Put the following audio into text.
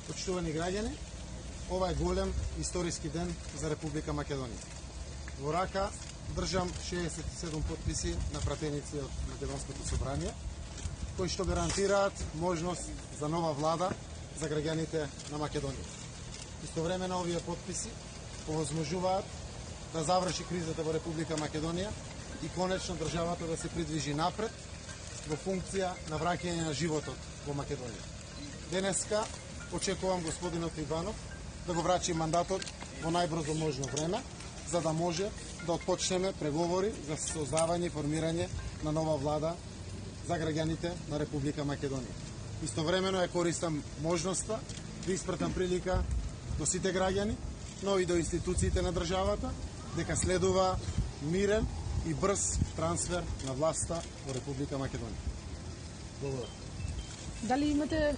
Почитувани граѓани, ова е голем историски ден за Република Македонија. Во рака држам 67 потписи на пратеници од Македонското собрание, кои што гарантираат можност за нова влада за граѓаните на Македонија. Истовремено овие потписи овозможуваат да заврши кризата во Република Македонија и конечно државата да се придвижи напред во функција на враќање на животот во Македонија. Денеска очекувам господинот Иванов да го врачи мандатот во најбрзо можно време, за да може да отпочнеме преговори за создавање и формирање на нова влада за граѓаните на Република Македонија. Истовремено ја користам можноста да испратам прилика до сите граѓани, но и до институциите на државата, дека следува мирен и брз трансфер на власта во Република Македонија. Благодарам. Дали имате